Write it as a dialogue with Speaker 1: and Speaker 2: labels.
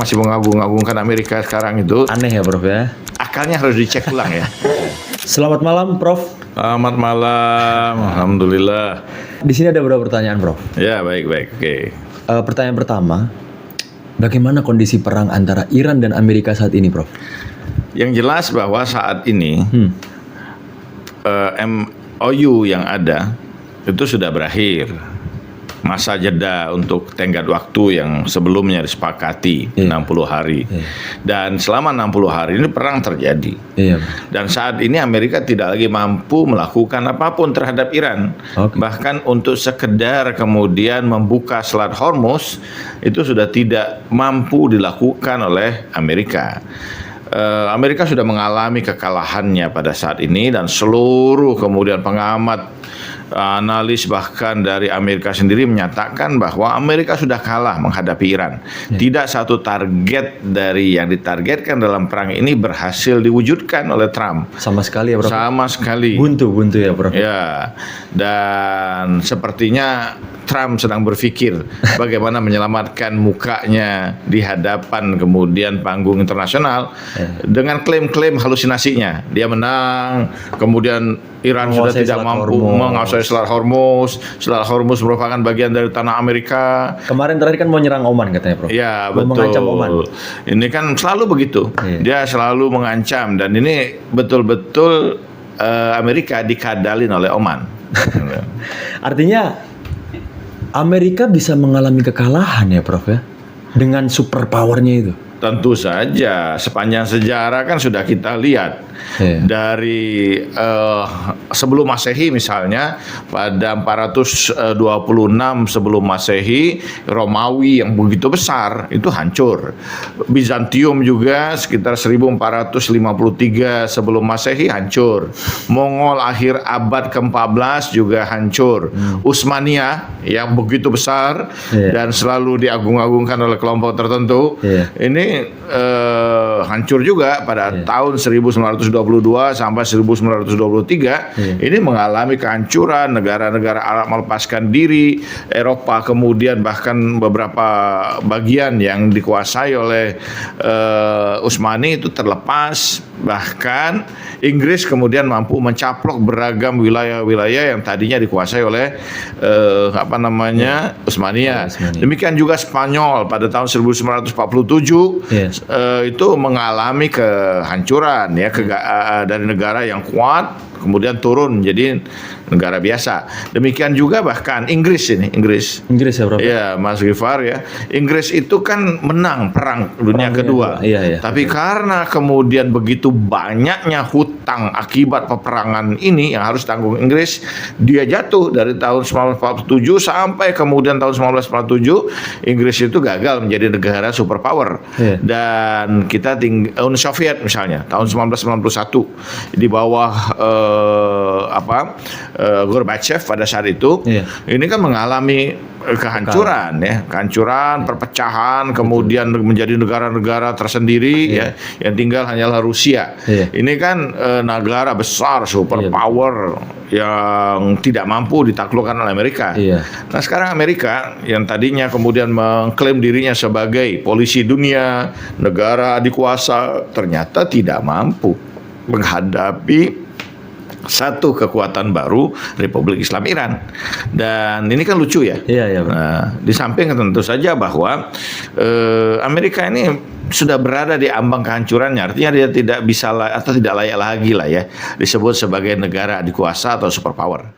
Speaker 1: masih mengagung-agungkan Amerika sekarang itu
Speaker 2: Aneh ya Prof ya.
Speaker 1: akalnya harus dicek ulang ya.
Speaker 2: Selamat malam Prof.
Speaker 1: Selamat malam, alhamdulillah.
Speaker 2: Di sini ada beberapa pertanyaan Prof.
Speaker 1: Ya baik, oke.
Speaker 2: Pertanyaan pertama, bagaimana kondisi perang antara Iran dan Amerika saat ini Prof?
Speaker 1: Yang jelas bahwa saat ini MOU yang ada itu sudah berakhir. Masa jeda untuk tenggat waktu yang sebelumnya disepakati 60 hari. Dan selama 60 hari ini perang terjadi.
Speaker 2: Iya.
Speaker 1: Dan saat ini Amerika tidak lagi mampu melakukan apapun terhadap Iran. Bahkan untuk sekedar kemudian membuka Selat Hormuz itu sudah tidak mampu dilakukan oleh Amerika. Amerika sudah mengalami kekalahannya pada saat ini dan seluruh kemudian pengamat, analis bahkan dari Amerika sendiri menyatakan bahwa Amerika sudah kalah menghadapi Iran. Tidak satu target dari yang ditargetkan dalam perang ini berhasil diwujudkan oleh Trump.
Speaker 2: Sama sekali ya Prof.
Speaker 1: Sama sekali.
Speaker 2: Buntu ya Prof.
Speaker 1: Ya, dan sepertinya Trump sedang berpikir bagaimana menyelamatkan mukanya di hadapan kemudian panggung internasional dengan klaim-klaim halusinasinya. Dia menang, kemudian Iran sudah tidak mampu menguasai Selat Hormuz. Selat Hormuz merupakan bagian dari tanah Amerika.
Speaker 2: Kemarin terakhir kan mau nyerang Oman katanya Prof.
Speaker 1: Ya
Speaker 2: Mau mengancam Oman.
Speaker 1: betul. Ini kan selalu begitu. Dia selalu mengancam dan ini betul-betul Amerika dikadalin oleh Oman.
Speaker 2: Artinya Amerika bisa mengalami kekalahan ya Prof ya, dengan superpowernya itu.
Speaker 1: Tentu saja, sepanjang sejarah kan sudah kita lihat dari sebelum Masehi misalnya pada 426 sebelum Masehi, Romawi yang begitu besar itu hancur. Bizantium juga sekitar 1453 sebelum Masehi hancur. Mongol akhir abad ke-14 juga hancur. Utsmaniyah yang begitu besar dan selalu diagung-agungkan oleh kelompok tertentu, ini hancur juga pada tahun 1922 sampai 1923. Ini mengalami kehancuran, negara-negara Arab melepaskan diri, Eropa kemudian bahkan beberapa bagian yang dikuasai oleh Utsmani itu terlepas, bahkan Inggris kemudian mampu mencaplok beragam wilayah-wilayah yang tadinya dikuasai oleh Utsmaniyah. Demikian juga Spanyol pada tahun 1947 itu mengalami kehancuran ya dari negara yang kuat kemudian turun menjadi negara biasa. Demikian juga bahkan Inggris ya Prof. Ya Mas Gifar ya. Inggris itu kan menang perang dunia kedua. Tapi karena kemudian begitu banyaknya hutang akibat peperangan ini yang harus tanggung Inggris, dia jatuh dari tahun 1947 sampai kemudian tahun 1947 Inggris itu gagal menjadi negara superpower. Dan kita Uni Soviet misalnya tahun 1991 di bawah Gorbachev pada saat itu, ini kan mengalami kehancuran kehancuran, perpecahan, kemudian menjadi negara-negara tersendiri yang tinggal hanyalah Rusia. Ini kan negara besar superpower yang tidak mampu ditaklukkan oleh Amerika. Nah sekarang Amerika yang tadinya kemudian mengklaim dirinya sebagai polisi dunia, negara adikuasa, ternyata tidak mampu menghadapi satu kekuatan baru, Republik Islam Iran. Dan ini kan lucu ya. Nah, di samping tentu saja bahwa Amerika ini sudah berada di ambang kehancurannya, artinya dia tidak bisa atau tidak layak lagi lah ya disebut sebagai negara adikuasa atau superpower.